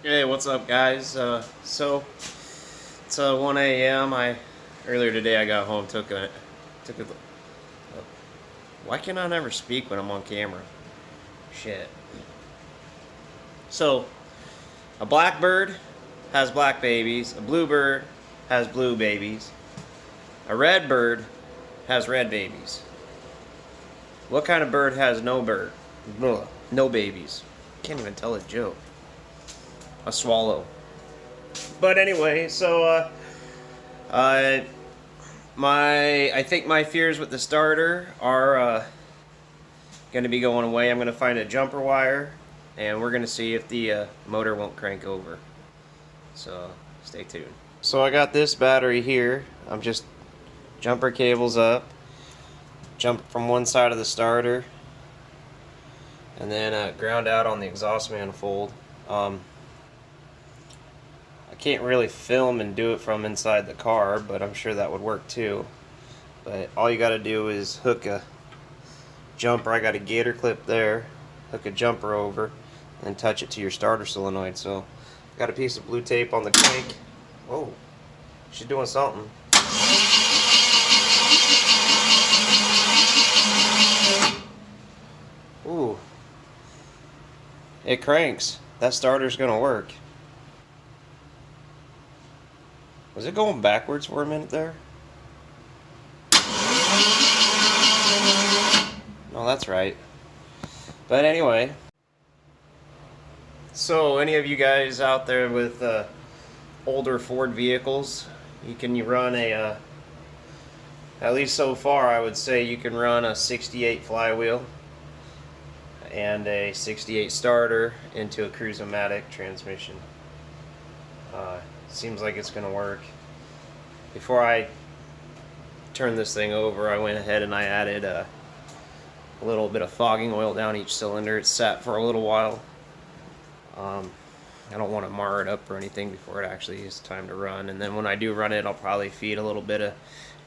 Hey, what's up, guys? So it's 1 a.m. Earlier today I got home, took a. Why can I never speak when I'm on camera? Shit. So a blackbird has black babies. A bluebird has blue babies. A red bird has red babies. What kind of bird has no bird? Ugh, no babies. Can't even tell a joke. A swallow. But anyway, uh, I think my fears with the starter are going to be going away. I'm going to find a jumper wire, and we're going to see if the motor won't crank over. So stay tuned. So I got this battery here. I'm just jumper cables up, jump from one side of the starter, and then ground out on the exhaust manifold. I can't really film and do it from inside the car, but I'm sure that would work too. But all you got to do is hook a jumper. I got a gator clip there. Hook a jumper over and touch it to your starter solenoid. So I got a piece of blue tape on the crank. Whoa, she's doing something. Ooh, it cranks. That starter's gonna work. Was it going backwards for a minute there? No, that's right. But anyway, so any of you guys out there with older Ford vehicles, you can run at least so far I would say you can run a 68 flywheel and a 68 starter into a Cruise-O-Matic transmission. Seems like it's going to work. Before I turned this thing over, I went ahead and I added a little bit of fogging oil down each cylinder. It sat for a little while. I don't want to mar it up or anything before it actually is time to run. And then when I do run it, I'll probably feed a little bit of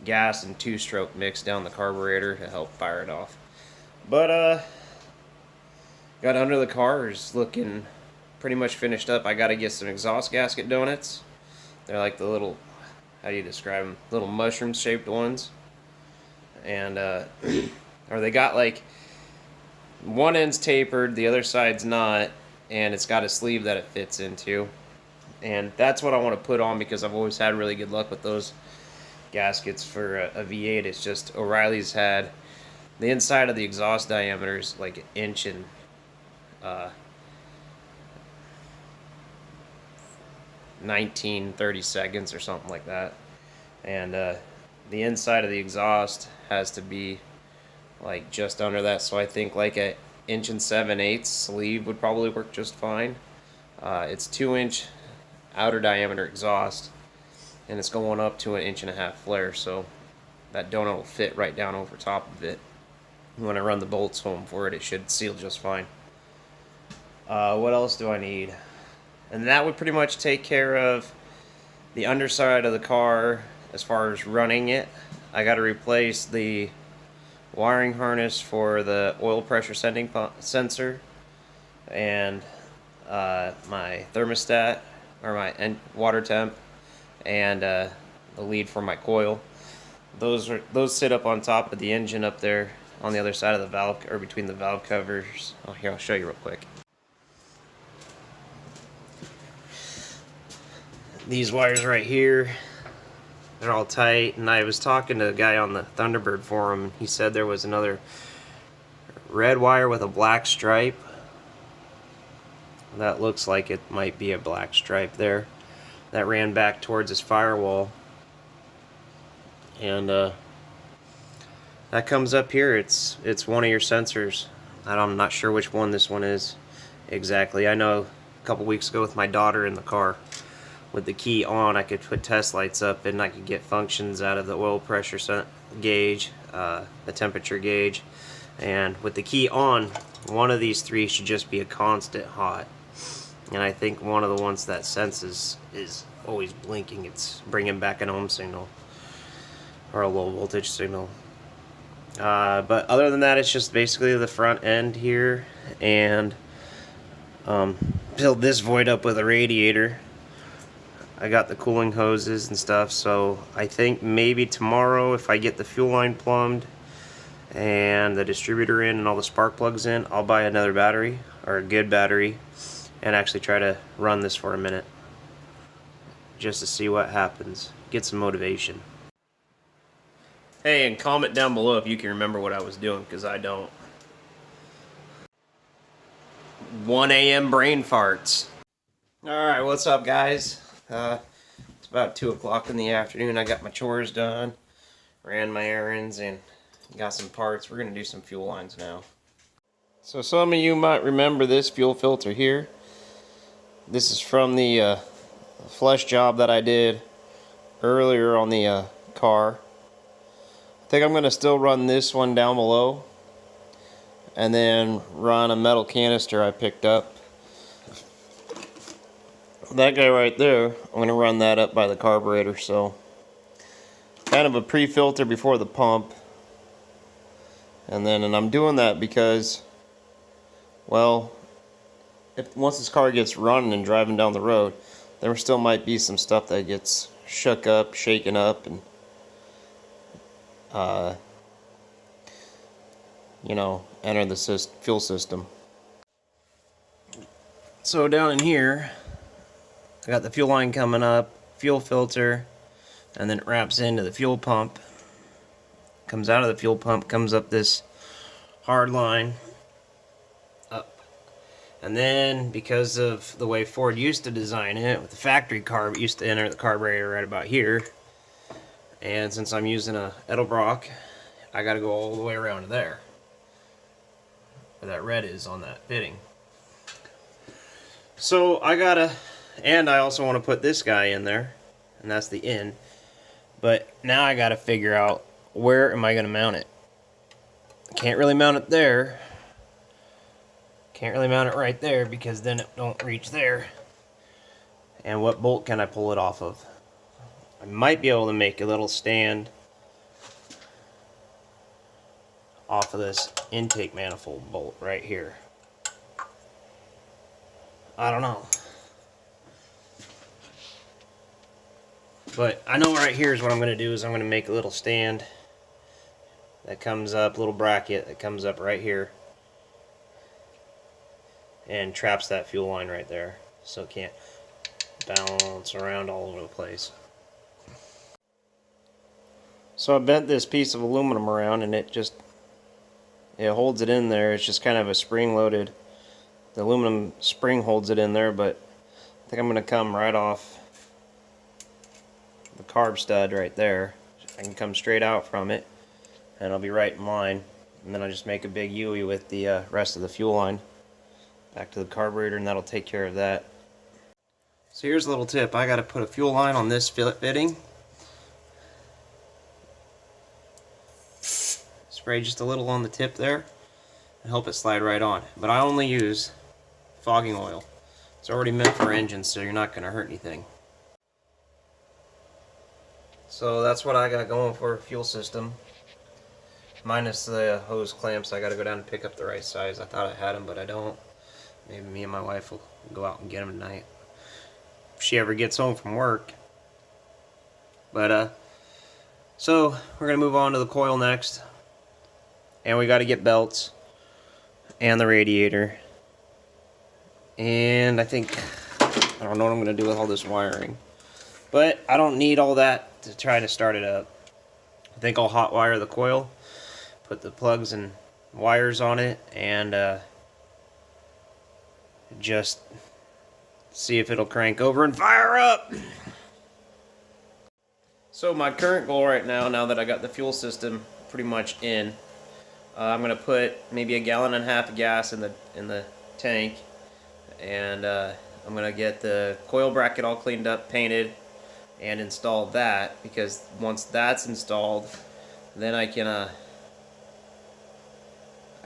gas and two-stroke mix down the carburetor to help fire it off. But got under the car, is looking pretty much finished up. I got to get some exhaust gasket donuts. They're like the little, how do you describe them? Little mushroom-shaped ones. And or they got like one end's tapered, the other side's not, and it's got a sleeve that it fits into. And that's what I want to put on because I've always had really good luck with those gaskets for a V8. It's just O'Reilly's had the inside of the exhaust diameter is like an inch and 30 seconds or something like that, and the inside of the exhaust has to be like just under that, so I think like a 1 7/8 sleeve would probably work just fine. It's 2-inch outer diameter exhaust, and it's going up to 1.5 inch flare, so that donut will fit right down over top of it. When I run the bolts home for it, it should seal just fine. What else do I need? And that would pretty much take care of the underside of the car as far as running it. I got to replace the wiring harness for the oil pressure sensor and my thermostat, or my water temp, and the lead for my coil. Those sit up on top of the engine up there on the other side of the valve, or between the valve covers. Oh, here, I'll show you real quick. These wires right here, they're all tight, and I was talking to a guy on the Thunderbird forum. He said there was another red wire with a black stripe. That looks like it might be a black stripe there. That ran back towards his firewall. And that comes up here. It's one of your sensors. I'm not sure which one this one is exactly. I know a couple weeks ago with my daughter in the car, with the key on, I could put test lights up and I could get functions out of the oil pressure gauge, the temperature gauge, and with the key on, one of these three should just be a constant hot. And I think one of the ones that senses is always blinking. It's bringing back an ohm signal or a low voltage signal. But other than that, it's just basically the front end here, and Filled this void up with a radiator. I got the cooling hoses and stuff, so I think maybe tomorrow, if I get the fuel line plumbed and the distributor in and all the spark plugs in, I'll buy another battery, or a good battery, and actually try to run this for a minute just to see what happens. Get some motivation. Hey, and comment down below if you can remember what I was doing, because I don't. 1 a.m. brain farts. Alright, what's up, guys? It's about 2 o'clock in the afternoon. I got my chores done, ran my errands, and got some parts. We're going to do some fuel lines now. So some of you might remember this fuel filter here. This is from the flush job that I did earlier on the car. I think I'm going to still run this one down below, and then run a metal canister I picked up. That guy right there, I'm going to run that up by the carburetor, so kind of a pre-filter before the pump. And I'm doing that because, well, once this car gets running and driving down the road, there still might be some stuff that gets shook up, shaken up, and you know, enter the fuel system. So down in here, I got the fuel line coming up, fuel filter, and then it wraps into the fuel pump. Comes out of the fuel pump, comes up this hard line, up. And then, because of the way Ford used to design it, with the factory carb, it used to enter the carburetor right about here. And since I'm using a Edelbrock, I gotta go all the way around to there, where that red is on that fitting. So I gotta, and I also want to put this guy in there, and that's the in. But now I gotta figure out, where am I gonna mount it? I can't really mount it there. Can't really mount it right there, because then it don't reach there. And what bolt can I pull it off of? I might be able to make a little stand off of this intake manifold bolt right here. I don't know. But I know right here is what I'm going to do, is I'm going to make a little stand that comes up, little bracket that comes up right here and traps that fuel line right there, so it can't bounce around all over the place. So I bent this piece of aluminum around, and it holds it in there. It's just kind of a spring-loaded, the aluminum spring holds it in there, but I think I'm going to come right off the carb stud right there. I can come straight out from it, and I'll be right in line. And then I'll just make a big U-ey with the rest of the fuel line back to the carburetor, and that'll take care of that. So here's a little tip. I got to put a fuel line on this fitting. Spray just a little on the tip there and help it slide right on. But I only use fogging oil. It's already meant for engines, so you're not going to hurt anything. So that's what I got going for a fuel system. Minus the hose clamps, I got to go down and pick up the right size. I thought I had them, but I don't. Maybe me and my wife will go out and get them tonight, if she ever gets home from work. But so we're gonna move on to the coil next, and we got to get belts and the radiator. And I don't know what I'm gonna do with all this wiring, but I don't need all that to try to start it up. I think I'll hot wire the coil, put the plugs and wires on it, and just see if it'll crank over and fire up. So my current goal right now that I got the fuel system pretty much in, I'm gonna put maybe 1.5 gallons of gas in the tank, and I'm gonna get the coil bracket all cleaned up, painted, and install that, because once that's installed, then I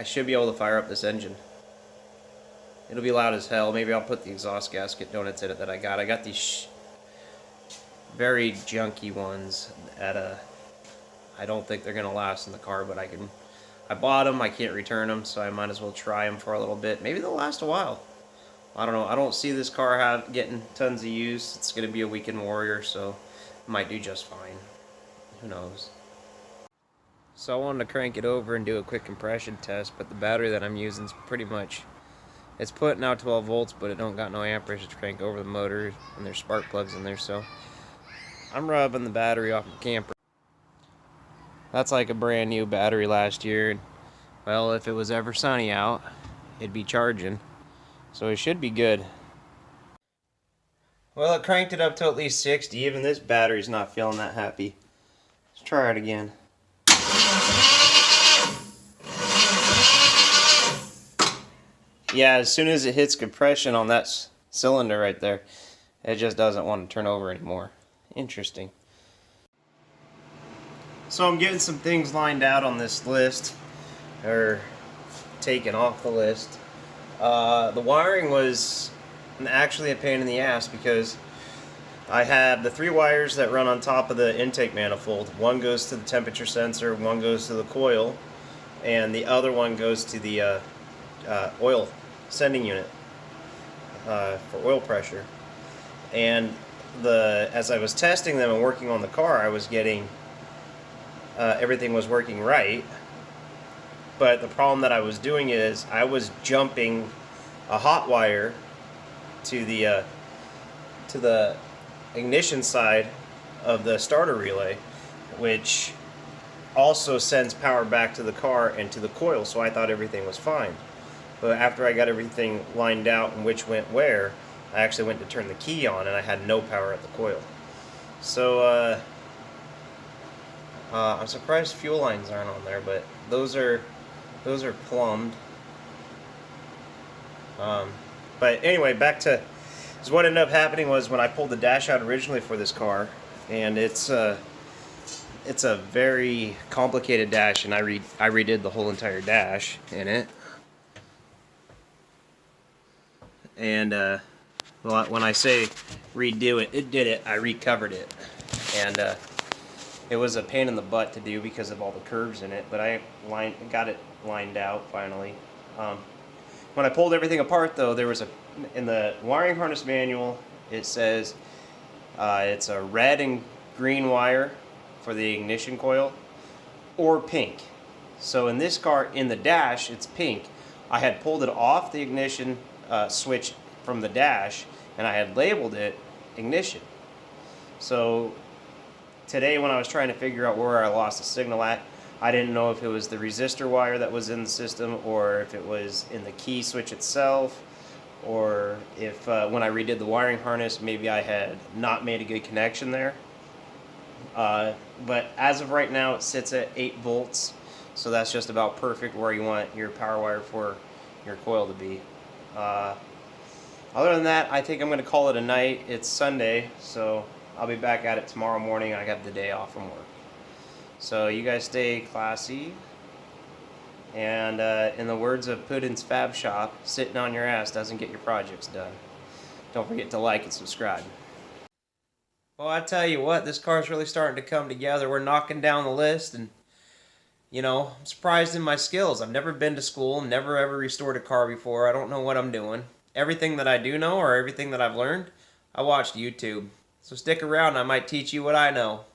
should be able to fire up this engine. It'll be loud as hell. Maybe I'll put the exhaust gasket donuts in it that I got. I got these very junky ones at I don't think they're gonna last in the car, but I bought them. I can't return them, so I might as well try them for a little bit. Maybe they'll last a while. I don't know. I don't see this car getting tons of use. It's going to be a weekend warrior, so it might do just fine. Who knows? So I wanted to crank it over and do a quick compression test, but the battery that I'm using is pretty much, it's putting out 12 volts, but it don't got no amperage to crank over the motor, and there's spark plugs in there, so I'm rubbing the battery off the camper. That's like a brand new battery last year. Well, if it was ever sunny out, it'd be charging, so it should be good. Well, it cranked it up to at least 60. Even this battery's not feeling that happy. Let's try it again. Yeah, as soon as it hits compression on that cylinder right there, it just doesn't want to turn over anymore. Interesting. So I'm getting some things lined out on this list, or taken off the list. The wiring was actually a pain in the ass because I have the 3 wires that run on top of the intake manifold. One goes to the temperature sensor, one goes to the coil, and the other one goes to the oil sending unit for oil pressure. And as I was testing them and working on the car, I was getting everything was working right, but the problem that I was doing is I was jumping a hot wire to the ignition side of the starter relay, which also sends power back to the car and to the coil, so I thought everything was fine. But after I got everything lined out and which went where, I actually went to turn the key on and I had no power at the coil. So I'm surprised fuel lines aren't on there, but those are plumbed. But anyway, back to so what ended up happening was when I pulled the dash out originally for this car, and it's a very complicated dash, and I redid the whole entire dash in it. And well, when I say redo it, it did it. I recovered it, and it was a pain in the butt to do because of all the curves in it. But I got it lined out finally. When I pulled everything apart, though, there was in the wiring harness manual. It says it's a red and green wire for the ignition coil, or pink. So in this car, in the dash, it's pink. I had pulled it off the ignition switch from the dash, and I had labeled it ignition. So today when I was trying to figure out where I lost the signal at, I didn't know if it was the resistor wire that was in the system, or if it was in the key switch itself, or if when I redid the wiring harness, maybe I had not made a good connection there. But as of right now, it sits at 8 volts, so that's just about perfect where you want your power wire for your coil to be. Other than that, I think I'm going to call it a night. It's Sunday, so I'll be back at it tomorrow morning. I got the day off from work. So you guys stay classy. And in the words of Putin's Fab Shop, sitting on your ass doesn't get your projects done. Don't forget to like and subscribe. Well, I tell you what, this car's really starting to come together. We're knocking down the list, and you know, I'm surprised in my skills. I've never been to school, never ever restored a car before. I don't know what I'm doing. Everything that I do know, or everything that I've learned, I watched YouTube. So stick around, I might teach you what I know.